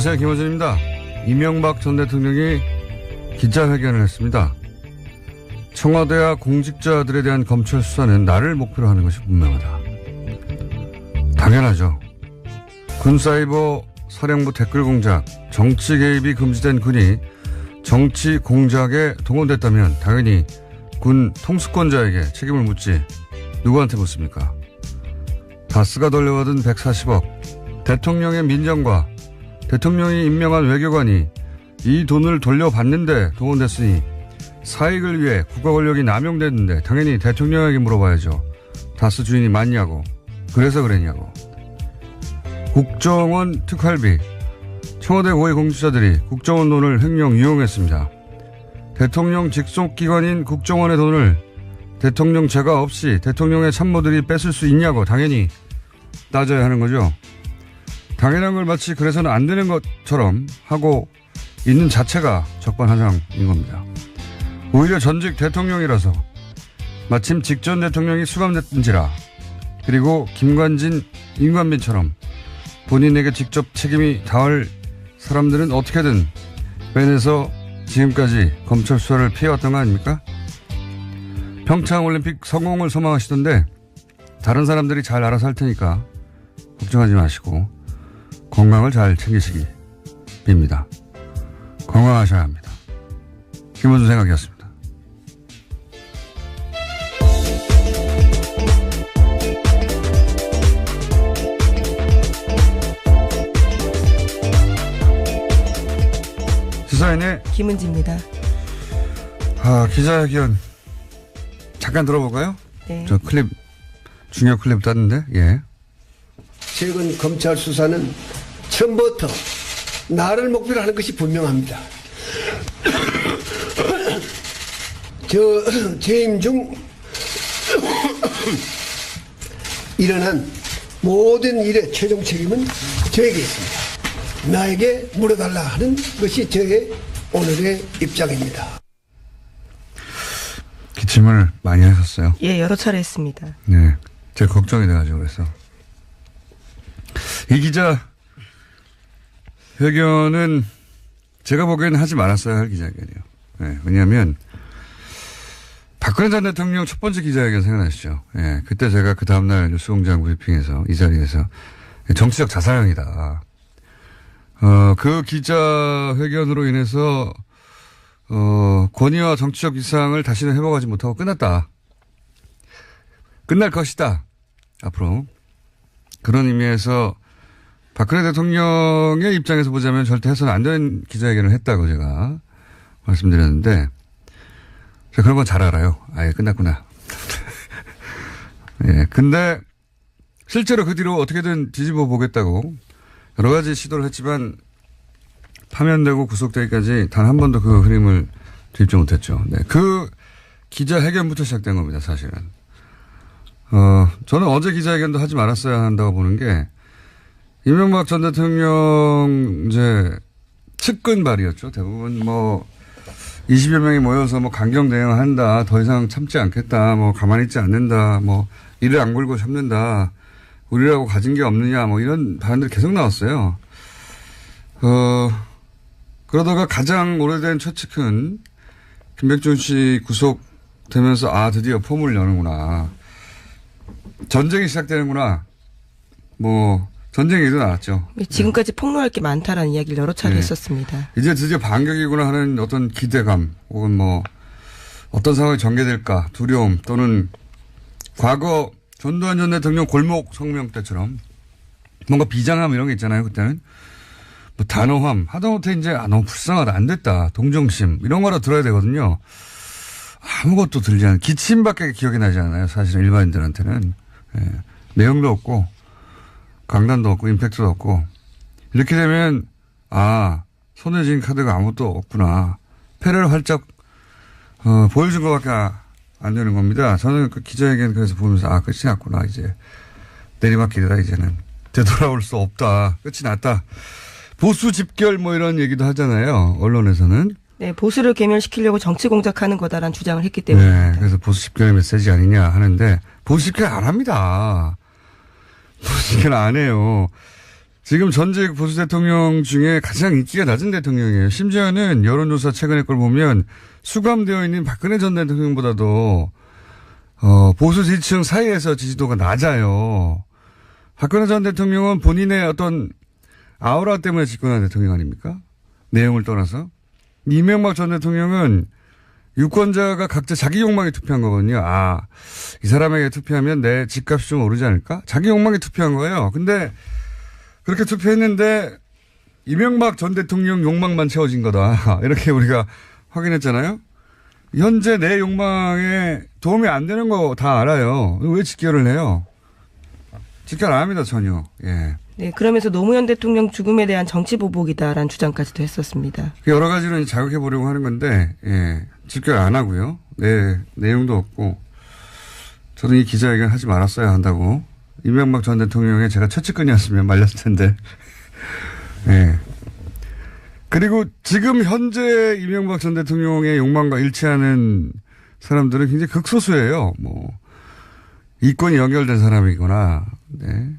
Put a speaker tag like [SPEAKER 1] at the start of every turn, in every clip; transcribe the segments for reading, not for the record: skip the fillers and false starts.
[SPEAKER 1] 안녕하세요. 김호준입니다. 이명박 전 대통령이 기자회견을 했습니다. 청와대와 공직자들에 대한 검찰 수사는 나를 목표로 하는 것이 분명하다. 당연하죠. 군사이버 사령부 댓글 공작, 정치 개입이 금지된 군이 정치 공작에 동원됐다면 당연히 군 통수권자에게 책임을 묻지 누구한테 묻습니까? 다스가 돌려받은 140억, 대통령의 민정과 대통령이 임명한 외교관이 이 돈을 돌려받는데 동원됐으니 사익을 위해 국가 권력이 남용됐는데 당연히 대통령에게 물어봐야죠. 다스 주인이 맞냐고. 그래서 그랬냐고. 국정원 특활비. 청와대 고위 공직자들이 국정원 돈을 횡령 이용했습니다. 대통령 직속기관인 국정원의 돈을 대통령 제가 없이 대통령의 참모들이 뺏을 수 있냐고 당연히 따져야 하는 거죠. 당연한 걸 마치 그래서는 안 되는 것처럼 하고 있는 자체가 적반하장인 겁니다. 오히려 전직 대통령이라서 마침 직전 대통령이 수감됐든지라 그리고 김관진, 임관빈처럼 본인에게 직접 책임이 닿을 사람들은 어떻게든 빼내서 지금까지 검찰 수사를 피해왔던 거 아닙니까? 평창올림픽 성공을 소망하시던데 다른 사람들이 잘 알아서 할 테니까 걱정하지 마시고 건강을 잘 챙기시기 빕니다. 건강하셔야 합니다. 김원준 생각이었습니다. 시사인의
[SPEAKER 2] 김은지입니다.
[SPEAKER 1] 기자회견 잠깐 들어볼까요?
[SPEAKER 2] 네.
[SPEAKER 1] 저 클립 중요 클립 땄는데 예.
[SPEAKER 3] 최근 검찰 수사는 처음부터 나를 목표로 하는 것이 분명합니다. 재임 중 일어난 모든 일의 최종 책임은 저에게 있습니다. 나에게 물어달라 하는 것이 저의 오늘의 입장입니다.
[SPEAKER 1] 기침을 많이 하셨어요?
[SPEAKER 2] 예, 여러 차례 했습니다.
[SPEAKER 1] 네. 제가 걱정이 돼가지고 그래서. 이 기자 회견은 제가 보기에는 하지 말았어야 할 기자회견이에요. 네, 왜냐하면 박근혜 전 대통령 첫 번째 기자회견 생각나시죠? 예, 그때 제가 그 다음날 뉴스공장 브리핑에서 이 자리에서 정치적 자살행위다. 그 기자회견으로 인해서 권위와 정치적 위상을 다시는 회복하지 못하고 끝났다. 끝날 것이다. 앞으로. 그런 의미에서 박근혜 대통령의 입장에서 보자면 절대 해서는 안 되는 기자회견을 했다고 제가 말씀드렸는데 제가 그런 건 잘 알아요. 아예 끝났구나. 예. 근데 실제로 그 뒤로 어떻게든 뒤집어 보겠다고 여러 가지 시도를 했지만 파면되고 구속되기까지 단 한 번도 그 흐름을 뒤집지 못했죠. 네. 그 기자회견부터 시작된 겁니다, 사실은. 저는 어제 기자회견도 하지 말았어야 한다고 보는 게 이명박 전 대통령 이제 측근 발이었죠. 대부분 20여 명이 모여서 강경 대응한다. 더 이상 참지 않겠다. 가만히 있지 않는다. 이를 안 걸고 참는다. 우리라고 가진 게 없느냐. 이런 발언들이 계속 나왔어요. 그러다가 가장 오래된 최측근 김백준 씨 구속되면서 드디어 포문을 여는구나. 전쟁이 시작되는구나. 전쟁 얘기도 나왔죠.
[SPEAKER 2] 지금까지 폭로할 게 많다라는 이야기를 여러 차례 했었습니다.
[SPEAKER 1] 이제 드디어 반격이구나 하는 어떤 기대감 혹은 어떤 상황이 전개될까 두려움 또는 과거 전두환 전 대통령 골목 성명 때처럼 뭔가 비장함 이런 게 있잖아요. 그때는 단호함 하다못해 이제 너무 불쌍하다 안 됐다 동정심 이런 거라 들어야 되거든요. 아무것도 들지 않은 기침밖에 기억이 나지 않아요. 사실은 일반인들한테는. 예. 내용도 없고 강단도 없고 임팩트도 없고 이렇게 되면 손에 쥔 카드가 아무것도 없구나. 패를 활짝 보여준 것밖에 안 되는 겁니다. 저는 그 기자회견 그래서 보면서 끝이 났구나. 이제 내리막길이다. 이제는 되돌아올 수 없다. 끝이 났다. 보수 집결 이런 얘기도 하잖아요. 언론에서는.
[SPEAKER 2] 네, 보수를 괴멸시키려고 정치 공작하는 거다라는 주장을 했기 때문에.
[SPEAKER 1] 네, 그래서 보수 집결의 메시지 아니냐 하는데 보수 집결 안 합니다. 보수 집결 안 해요. 지금 전직 보수 대통령 중에 가장 인기가 낮은 대통령이에요. 심지어는 여론조사 최근의 걸 보면 수감되어 있는 박근혜 전 대통령보다도 보수 지지층 사이에서 지지도가 낮아요. 박근혜 전 대통령은 본인의 어떤 아우라 때문에 집권한 대통령 아닙니까? 내용을 떠나서. 이명박 전 대통령은 유권자가 각자 자기 욕망에 투표한 거거든요. 아, 이 사람에게 투표하면 내 집값이 좀 오르지 않을까? 자기 욕망에 투표한 거예요. 근데 그렇게 투표했는데 이명박 전 대통령 욕망만 채워진 거다. 이렇게 우리가 확인했잖아요. 현재 내 욕망에 도움이 안 되는 거 다 알아요. 왜 직결을 해요? 직결 안 합니다, 전혀. 예.
[SPEAKER 2] 네, 그러면서 노무현 대통령 죽음에 대한 정치 보복이다라는 주장까지도 했었습니다.
[SPEAKER 1] 여러 가지로 자극해 보려고 하는 건데, 예. 직결 안 하고요. 네, 내용도 없고. 저는 이 기자회견 하지 말았어야 한다고. 이명박 전 대통령의 제가 최측근이었으면 말렸을 텐데. 예. 그리고 지금 현재 이명박 전 대통령의 욕망과 일치하는 사람들은 굉장히 극소수예요. 뭐, 이권이 연결된 사람이거나, 네.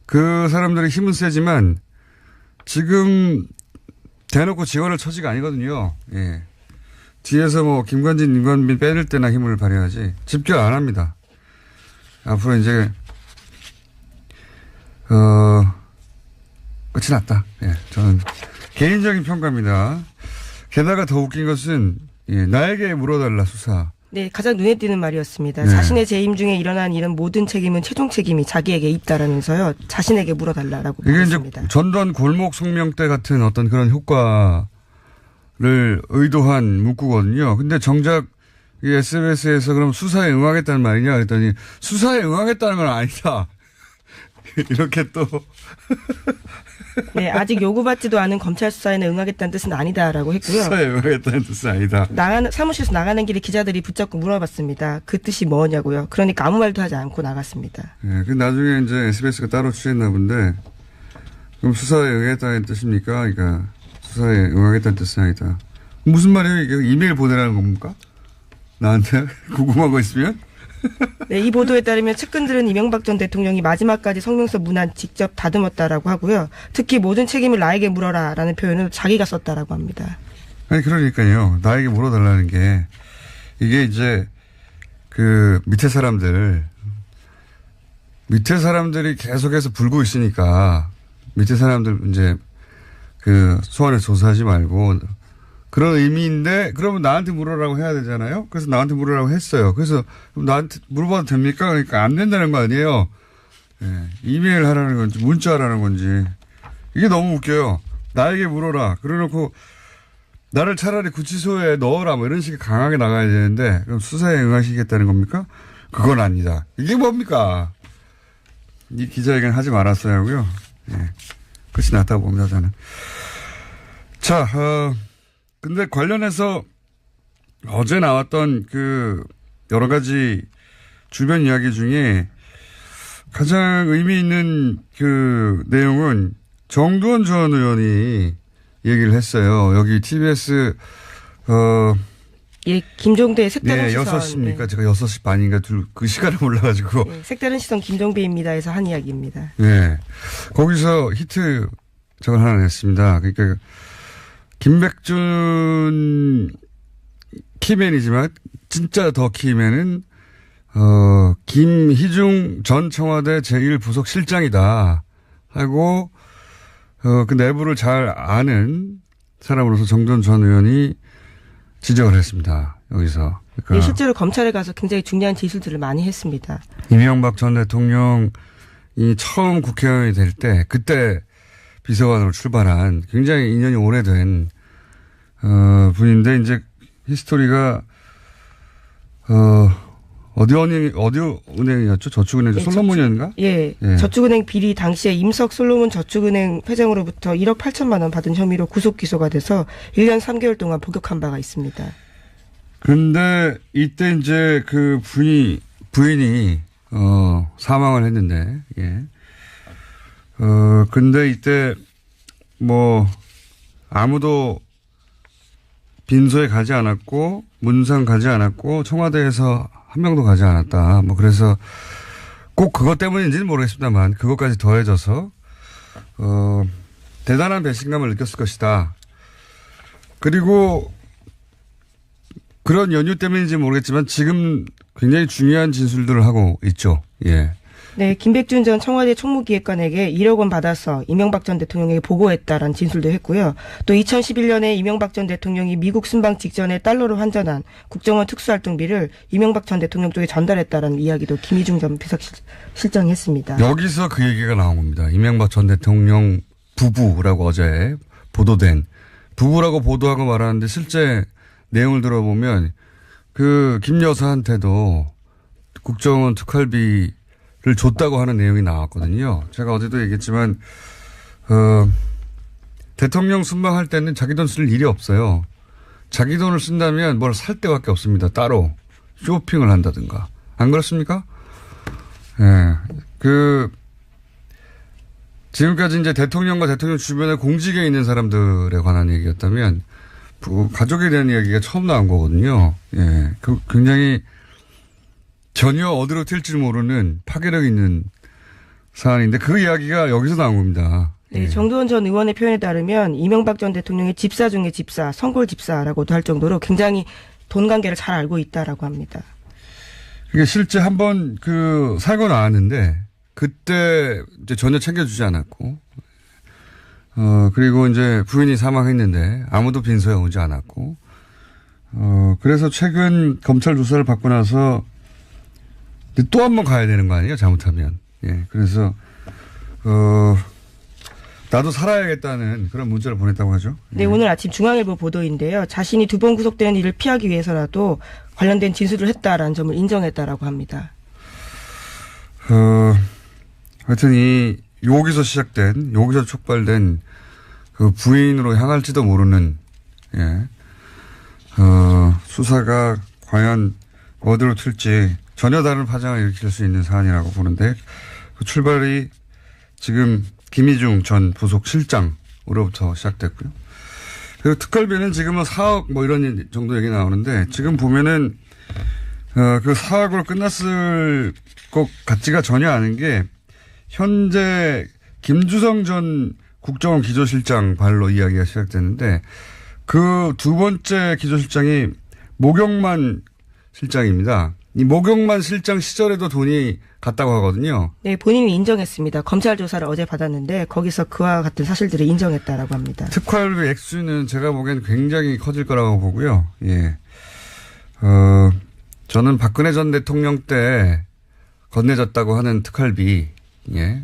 [SPEAKER 1] 그 사람들의 힘은 세지만 지금 대놓고 지원할 처지가 아니거든요. 예. 뒤에서 뭐 김관진, 임관빈 빼낼 때나 힘을 발휘하지 집결 안 합니다. 앞으로 이제 끝이 났다. 예. 저는 개인적인 평가입니다. 게다가 더 웃긴 것은 나에게 물어달라 수사.
[SPEAKER 2] 네, 가장 눈에 띄는 말이었습니다.
[SPEAKER 1] 네.
[SPEAKER 2] 자신의 재임 중에 일어난 일은 모든 책임은 최종 책임이 자기에게 있다라면서요. 자신에게 물어달라라고
[SPEAKER 1] 이게
[SPEAKER 2] 말했습니다.
[SPEAKER 1] 이제 전두환 골목 성명 때 같은 어떤 그런 효과를 의도한 문구거든요. 근데 정작 이 SBS에서 그럼 수사에 응하겠다는 말이냐 그랬더니 수사에 응하겠다는 건 아니다. 이렇게 또.
[SPEAKER 2] 네, 아직 요구받지도 않은 검찰 수사에는 응하겠다는 뜻은 아니다라고 했고요.
[SPEAKER 1] 수사에 응하겠다는 뜻은 아니다.
[SPEAKER 2] 사무실에서 나가는 길에 기자들이 붙잡고 물어봤습니다. 그 뜻이 뭐냐고요. 그러니까 아무 말도 하지 않고 나갔습니다.
[SPEAKER 1] 예, 그 나중에 이제 SBS가 따로 취했나 본데, 그럼 수사에 응하겠다는 뜻입니까? 그러니까 수사에 응하겠다는 뜻은 아니다. 무슨 말이에요? 이게 이메일 보내라는 겁니까? 나한테 궁금한 거 있으면?
[SPEAKER 2] 네, 이 보도에 따르면 측근들은 이명박 전 대통령이 마지막까지 성명서 문안 직접 다듬었다라고 하고요. 특히 모든 책임을 나에게 물어라라는 표현을 자기가 썼다라고 합니다.
[SPEAKER 1] 아니 그러니까요. 나에게 물어달라는 게 이게 이제 그 밑에 사람들이 계속해서 불고 있으니까 밑에 사람들 이제 그 소환에 조사하지 말고 그런 의미인데 그러면 나한테 물어라고 해야 되잖아요. 그래서 나한테 물어라고 했어요. 그래서 그럼 나한테 물어봐도 됩니까? 그러니까 안 된다는 거 아니에요. 예, 이메일 하라는 건지 문자 하라는 건지 이게 너무 웃겨요. 나에게 물어라. 그래놓고 나를 차라리 구치소에 넣어라 뭐 이런 식의 강하게 나가야 되는데 그럼 수사에 응하시겠다는 겁니까? 그건 아니다. 이게 뭡니까? 이 기자회견 하지 말았어야 하고요. 예, 끝이 났다고 봅니다 저는. 자, 근데 관련해서 어제 나왔던 그 여러 가지 주변 이야기 중에 가장 의미 있는 그 내용은 정두원 전 의원이 얘기를 했어요. 여기 TBS
[SPEAKER 2] 예, 김종대의 색다른
[SPEAKER 1] 네,
[SPEAKER 2] 시선.
[SPEAKER 1] 6시입니까?
[SPEAKER 2] 네.
[SPEAKER 1] 제가 6시 반인가 그 시간을 몰라가지고.
[SPEAKER 2] 네, 색다른 시선 김종배입니다에서 한 이야기입니다.
[SPEAKER 1] 네. 거기서 히트 저걸 하나 냈습니다. 그러니까 김백준 키맨이지만 진짜 더 키맨은 김희중 전 청와대 제1부속실장이다 하고 그 내부를 잘 아는 사람으로서 정두원 전 의원이 지적을 했습니다. 여기서. 그러니까
[SPEAKER 2] 네, 실제로 검찰에 가서 굉장히 중요한 지시들을 많이 했습니다.
[SPEAKER 1] 이명박 전 대통령이 처음 국회의원이 될 때 그때 비서관으로 출발한 굉장히 인연이 오래된 분인데 이제 히스토리가 어디 은행이었죠? 저축은행
[SPEAKER 2] 네,
[SPEAKER 1] 솔로몬이었는가?
[SPEAKER 2] 예,
[SPEAKER 1] 예.
[SPEAKER 2] 저축은행 비리 당시에 임석 솔로몬 저축은행 회장으로부터 1억 8천만 원 받은 혐의로 구속 기소가 돼서 1년 3개월 동안 복역한 바가 있습니다.
[SPEAKER 1] 근데 이때 이제 그 부인이 사망을 했는데 예. 근데 이때 뭐 아무도 빈소에 가지 않았고 문상 가지 않았고 청와대에서 한 명도 가지 않았다. 뭐 그래서 꼭 그것 때문인지는 모르겠습니다만 그것까지 더해져서 대단한 배신감을 느꼈을 것이다. 그리고 그런 연유 때문인지 모르겠지만 지금 굉장히 중요한 진술들을 하고 있죠. 예.
[SPEAKER 2] 네, 김백준 전 청와대 총무기획관에게 1억 원 받아서 이명박 전 대통령에게 보고했다라는 진술도 했고요. 또 2011년에 이명박 전 대통령이 미국 순방 직전에 달러로 환전한 국정원 특수활동비를 이명박 전 대통령 쪽에 전달했다라는 이야기도 김희중 전 비서실장이 했습니다.
[SPEAKER 1] 여기서 그 얘기가 나온 겁니다. 이명박 전 대통령 부부라고 어제 보도된 부부라고 보도하고 말하는데 실제 내용을 들어보면 그 김 여사한테도 국정원 특활비를 줬다고 하는 내용이 나왔거든요. 제가 어제도 얘기했지만 대통령 순방할 때는 자기 돈 쓸 일이 없어요. 자기 돈을 쓴다면 뭘 살 때밖에 없습니다. 따로 쇼핑을 한다든가. 안 그렇습니까? 예. 지금까지 이제 대통령과 대통령 주변에 공직에 있는 사람들에 관한 얘기였다면 가족에 대한 이야기가 처음 나온 거거든요. 예. 굉장히 전혀 어디로 튈지 모르는 파괴력 있는 사안인데 그 이야기가 여기서 나온 겁니다.
[SPEAKER 2] 네,
[SPEAKER 1] 예.
[SPEAKER 2] 정두원 전 의원의 표현에 따르면 이명박 전 대통령의 집사 중에 집사, 성골 집사라고도 할 정도로 굉장히 돈 관계를 잘 알고 있다라고 합니다.
[SPEAKER 1] 이게 실제 한번 살고 나왔는데 그때 이제 전혀 챙겨주지 않았고, 그리고 이제 부인이 사망했는데 아무도 빈소에 오지 않았고, 그래서 최근 검찰 조사를 받고 나서 또 한 번 가야 되는 거 아니에요? 잘못하면. 예. 그래서, 나도 살아야겠다는 그런 문자를 보냈다고 하죠.
[SPEAKER 2] 네, 오늘 아침 중앙일보 보도인데요. 자신이 2번 구속되는 일을 피하기 위해서라도 관련된 진술을 했다라는 점을 인정했다라고 합니다.
[SPEAKER 1] 하여튼 여기서 촉발된 그 부인으로 향할지도 모르는, 예. 수사가 과연 어디로 튈지 전혀 다른 파장을 일으킬 수 있는 사안이라고 보는데 그 출발이 지금 김희중 전 부속 실장으로부터 시작됐고요. 그리고 특활비는 지금은 4억 뭐 이런 정도 얘기 나오는데 지금 보면은 그 4억으로 끝났을 것 같지가 전혀 않은 게 현재 김주성 전 국정원 기조실장 발로 이야기가 시작됐는데 그 두 번째 기조실장이 모경만 실장입니다. 이 모경만 실장 시절에도 돈이 갔다고 하거든요.
[SPEAKER 2] 네, 본인이 인정했습니다. 검찰 조사를 어제 받았는데 거기서 그와 같은 사실들을 인정했다라고 합니다.
[SPEAKER 1] 특활비 액수는 제가 보기엔 굉장히 커질 거라고 보고요. 예. 저는 박근혜 전 대통령 때 건네졌다고 하는 특활비, 예.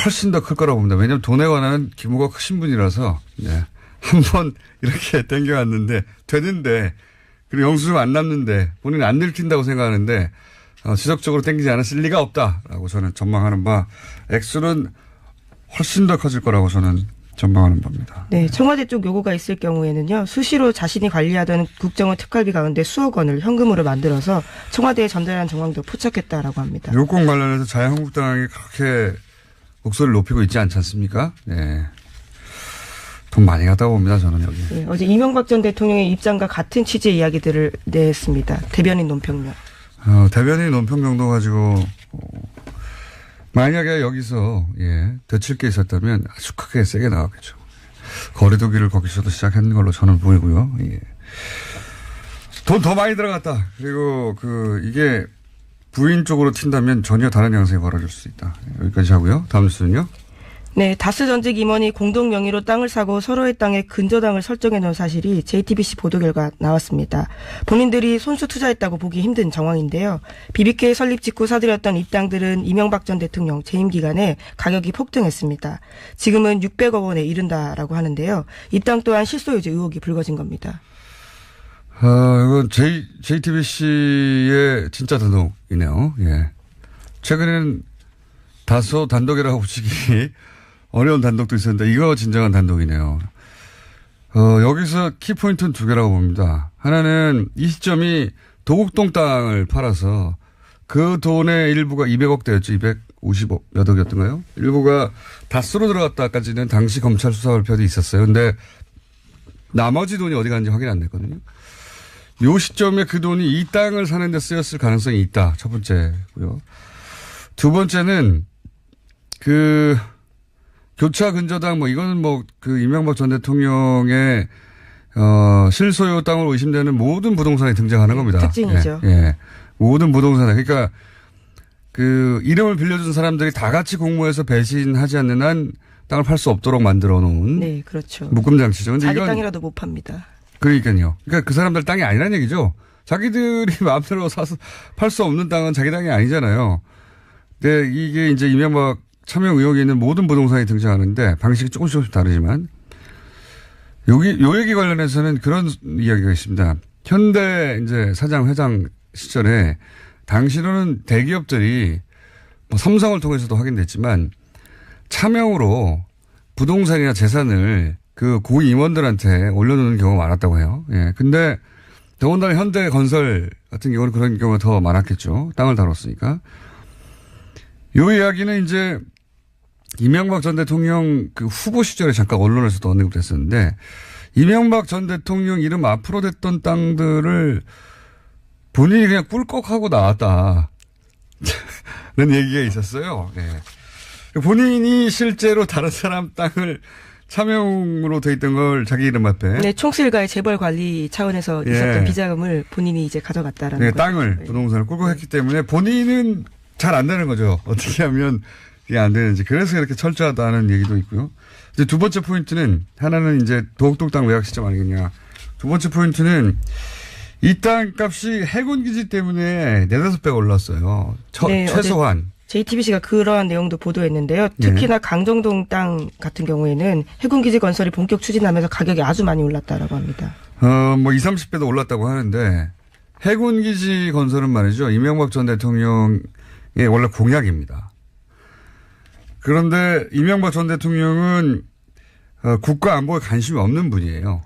[SPEAKER 1] 훨씬 더 클 거라고 봅니다. 왜냐하면 돈에 관한 규모가 크신 분이라서, 예. 한번 이렇게 땡겨왔는데, 되는데, 그리고 영수증 안 남는데, 본인은 안 들킨다고 생각하는데, 지속적으로 땡기지 않았을 리가 없다라고 저는 전망하는 바, 액수는 훨씬 더 커질 거라고 저는 전망하는 바입니다.
[SPEAKER 2] 네, 청와대 쪽 요구가 있을 경우에는요, 수시로 자신이 관리하던 국정원 특활비 가운데 수억 원을 현금으로 만들어서 청와대에 전달한 정황도 포착했다라고 합니다.
[SPEAKER 1] 요건 관련해서 자유한국당이 그렇게 목소리를 높이고 있지 않지 않습니까? 네. 돈 많이 갖다 봅니다, 저는 여기.
[SPEAKER 2] 네, 어제 이명박 전 대통령의 입장과 같은 취지의 이야기들을 냈습니다. 대변인 논평요.
[SPEAKER 1] 대변인 논평 정도 가지고, 만약에 여기서, 예, 되칠 게 있었다면 아주 크게 세게 나왔겠죠. 거리두기를 거기서도 시작한 걸로 저는 보이고요. 예. 돈 더 많이 들어갔다. 그리고 이게 부인 쪽으로 튄다면 전혀 다른 양상이 벌어질 수 있다. 여기까지 하고요. 다음 뉴스는요.
[SPEAKER 2] 네, 다스 전직 임원이 공동 명의로 땅을 사고 서로의 땅에 근저당을 설정해 놓은 사실이 JTBC 보도 결과 나왔습니다. 본인들이 손수 투자했다고 보기 힘든 정황인데요. BBK 설립 직후 사들였던 이 땅들은 이명박 전 대통령 재임 기간에 가격이 폭등했습니다. 지금은 600억 원에 이른다라고 하는데요. 이 땅 또한 실소유주 의혹이 불거진 겁니다.
[SPEAKER 1] 이건 JTBC의 진짜 단독이네요. 예. 최근에는 다소 단독이라고 보시기 어려운 단독도 있었는데 이거 진정한 단독이네요. 여기서 키포인트는 두 개라고 봅니다. 하나는 이 시점이 도곡동 땅을 팔아서 그 돈의 일부가 200억대였죠. 250억 몇 억이었던가요? 일부가 다스로 들어갔다까지는 당시 검찰 수사 발표도 있었어요. 근데 나머지 돈이 어디 갔는지 확인 안 됐거든요. 요 시점에 그 돈이 이 땅을 사는 데 쓰였을 가능성이 있다. 첫 번째고요. 두 번째는 교차 근저당 뭐 이거는 뭐 그 이명박 전 대통령의 실소유 땅으로 의심되는 모든 부동산이 등장하는 겁니다.
[SPEAKER 2] 특징이죠.
[SPEAKER 1] 예, 예. 모든 부동산에. 그러니까 그 이름을 빌려준 사람들이 다 같이 공모해서 배신하지 않는 한 땅을 팔 수 없도록 만들어 놓은.
[SPEAKER 2] 네, 그렇죠.
[SPEAKER 1] 묶음 장치죠. 근데
[SPEAKER 2] 자기
[SPEAKER 1] 이건
[SPEAKER 2] 땅이라도 못 팝니다.
[SPEAKER 1] 그러니까요. 그러니까 그 사람들 땅이 아니란 얘기죠. 자기들이 마음대로 사서 팔 수 없는 땅은 자기 땅이 아니잖아요. 근데 이게 이제 이명박 차명 의혹이 있는 모든 부동산이 등장하는데 방식이 조금씩 다르지만 요 얘기 관련해서는 그런 이야기가 있습니다. 현대 이제 사장 회장 시절에 당시로는 대기업들이 뭐 삼성을 통해서도 확인됐지만 차명으로 부동산이나 재산을 그 고위 임원들한테 올려놓는 경우가 많았다고 해요. 예. 근데 더군다나 현대건설 같은 경우는 그런 경우가 더 많았겠죠. 땅을 다뤘으니까. 요 이야기는 이제 이명박 전 대통령 그 후보 시절에 잠깐 언론에서도 언급이 됐었는데 이명박 전 대통령 이름 앞으로 됐던 땅들을 본인이 그냥 꿀꺽하고 나왔다. 라는 얘기가 있었어요. 예. 본인이 실제로 다른 사람 땅을 차명으로 돼 있던 걸 자기 이름 앞에.
[SPEAKER 2] 네, 총수일가의 재벌 관리 차원에서 있었던 비자금을 본인이 이제 가져갔다라는 거죠.
[SPEAKER 1] 땅을, 부동산을 꿀꺽했기 때문에 본인은 잘 안 되는 거죠. 어떻게 하면 이게 안 되는지. 그래서 이렇게 철저하다는 얘기도 있고요. 이제 두 번째 포인트는 하나는 이제 도곡동 땅 매각 시점 아니겠냐. 두 번째 포인트는 이 땅 값이 해군기지 때문에 4-5배 올랐어요.
[SPEAKER 2] 네,
[SPEAKER 1] 최소한.
[SPEAKER 2] JTBC가 그러한 내용도 보도했는데요. 특히나 강정동 땅 같은 경우에는 해군기지 건설이 본격 추진하면서 가격이 아주 많이 올랐다라고 합니다.
[SPEAKER 1] 뭐 20-30배도 올랐다고 하는데 해군기지 건설은 말이죠. 이명박 전 대통령의 원래 공약입니다. 그런데 이명박 전 대통령은 국가 안보에 관심이 없는 분이에요.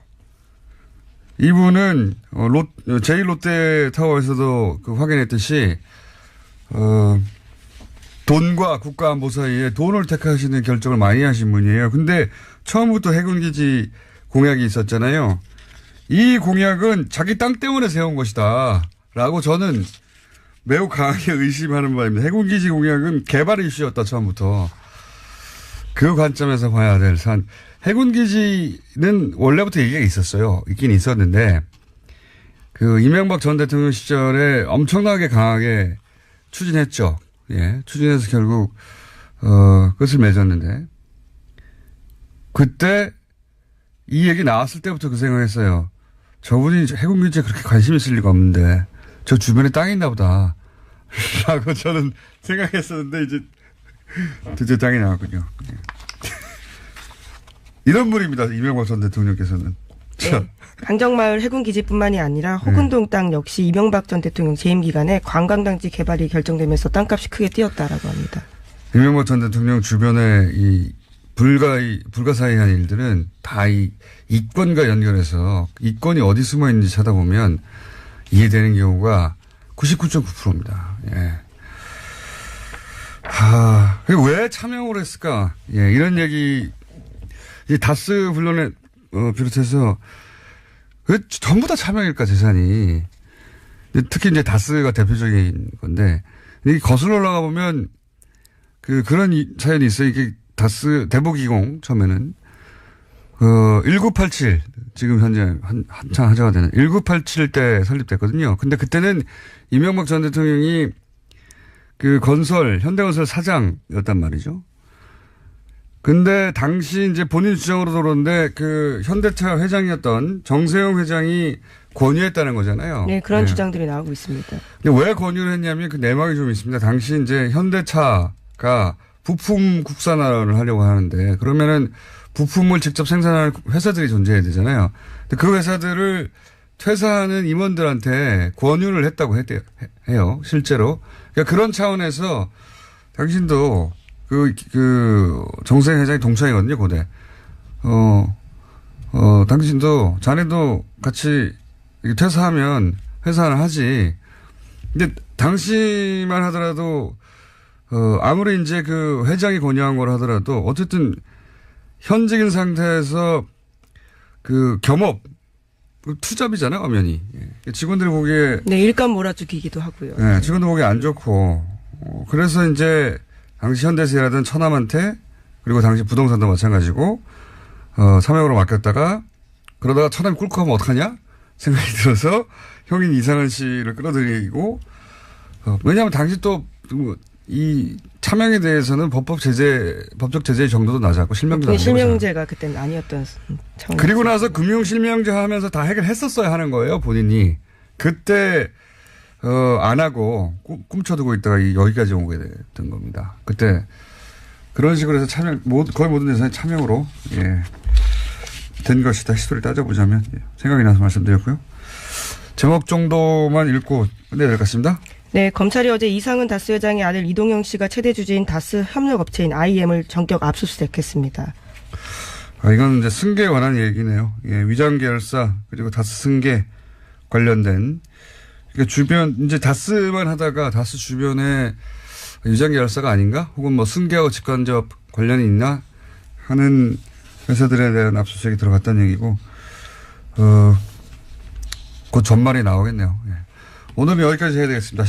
[SPEAKER 1] 이분은 제1롯데타워에서도 그 확인했듯이 돈과 국가 안보 사이에 돈을 택하시는 결정을 많이 하신 분이에요. 근데 처음부터 해군기지 공약이 있었잖아요. 이 공약은 자기 땅 때문에 세운 것이다 라고 저는 매우 강하게 의심하는 바입니다. 해군기지 공약은 개발 이슈였다 처음부터. 그 관점에서 봐야 될 산. 해군기지는 원래부터 얘기가 있었어요. 있긴 있었는데 그 이명박 전 대통령 시절에 엄청나게 강하게 추진했죠. 예, 추진해서 결국 끝을 맺었는데 그때 이 얘기 나왔을 때부터 그 생각했어요. 저분이 해군기지에 그렇게 관심 있을 리가 없는데 저 주변에 땅이 있나 보다 라고 저는 생각했었는데 이제 드디어 땅이 나왔군요. 이런 분입니다. 이명박 전 대통령께서는.
[SPEAKER 2] 네. 강정마을 해군기지뿐만이 아니라 호근동 땅 역시 이명박 전 대통령 재임 기간에 관광단지 개발이 결정되면서 땅값이 크게 뛰었다라고 합니다.
[SPEAKER 1] 이명박 전 대통령 주변에 이 불가사의한 일들은 다 이 이권과 연결해서 이권이 어디 숨어 있는지 찾아보면 이해되는 경우가 99.9%입니다. 예. 왜 차명을 했을까? 예, 이런 얘기, 이 다스 분론에 비롯해서 전부 다 차명일까 재산이. 특히 이제 다스가 대표적인 건데 이 거슬러 올라가 보면 그런 사연이 있어요. 이게 다스 대보기공 처음에는 1987 지금 현재 한창 하자가 되는 1987 때 설립됐거든요. 근데 그때는 이명박 전 대통령이 그 현대건설 사장이었단 말이죠. 근데 당시 이제 본인 주장으로 들었는데 그 현대차 회장이었던 정세영 회장이 권유했다는 거잖아요.
[SPEAKER 2] 네, 그런 주장들이 나오고 있습니다.
[SPEAKER 1] 근데 왜 권유를 했냐면 그 내막이 좀 있습니다. 당시 이제 현대차가 부품 국산화를 하려고 하는데 그러면은 부품을 직접 생산하는 회사들이 존재해야 되잖아요. 근데 그 회사들을 퇴사하는 임원들한테 권유를 했다고 해요. 실제로. 그러니까 그런 차원에서 당신도 정세영 회장이 동창이거든요, 고대. 당신도, 자네도 같이 퇴사하면 회사를 하지. 근데 당시만 하더라도, 아무리 이제 그 회장이 권유한 걸 하더라도 어쨌든 현직인 상태에서 그 겸업, 투잡이잖아요, 엄연히. 직원들 보기에.
[SPEAKER 2] 네, 일감 몰아주기기도 하고요.
[SPEAKER 1] 네, 직원들 보기에 안 좋고. 그래서 이제 당시 현대세라든 천암한테 그리고 당시 부동산도 마찬가지고, 삼형으로 맡겼다가 그러다가 처남이 꿀꺽 하면 어떡하냐? 생각이 들어서 형인 이상은 씨를 끌어들이고, 왜냐하면 당시 또 이 차명에 대해서는 법적 제재의 정도도 낮았고 실명도 낮았고.
[SPEAKER 2] 실명제가 그때는 아니었던 상황.
[SPEAKER 1] 그리고 나서 금융실명제 하면서 다 해결했었어야 하는 거예요, 본인이. 그때, 안 하고 꿈쳐두고 있다가 여기까지 오게 된 겁니다. 그때 그런 식으로 해서 거의 모든 재산이 차명으로, 예, 된 것이다. 히스토리를 따져보자면. 예, 생각이 나서 말씀드렸고요. 제목 정도만 읽고 끝내야 될 것 같습니다.
[SPEAKER 2] 네, 검찰이 어제 이상은 다스 회장의 아들 이동영 씨가 최대 주주인 다스 협력업체인 IM을 전격 압수수색했습니다.
[SPEAKER 1] 이건 이제 승계에 관한 얘기네요. 예, 위장 계열사 그리고 다스 승계 관련된, 그러니까 주변 이제 다스만 하다가 다스 주변에 위장 계열사가 아닌가, 혹은 뭐 승계하고 직간접 관련이 있나 하는 회사들에 대한 압수수색이 들어갔다는 얘기고, 곧 전말이 나오겠네요. 예. 오늘은 여기까지 해야 되겠습니다.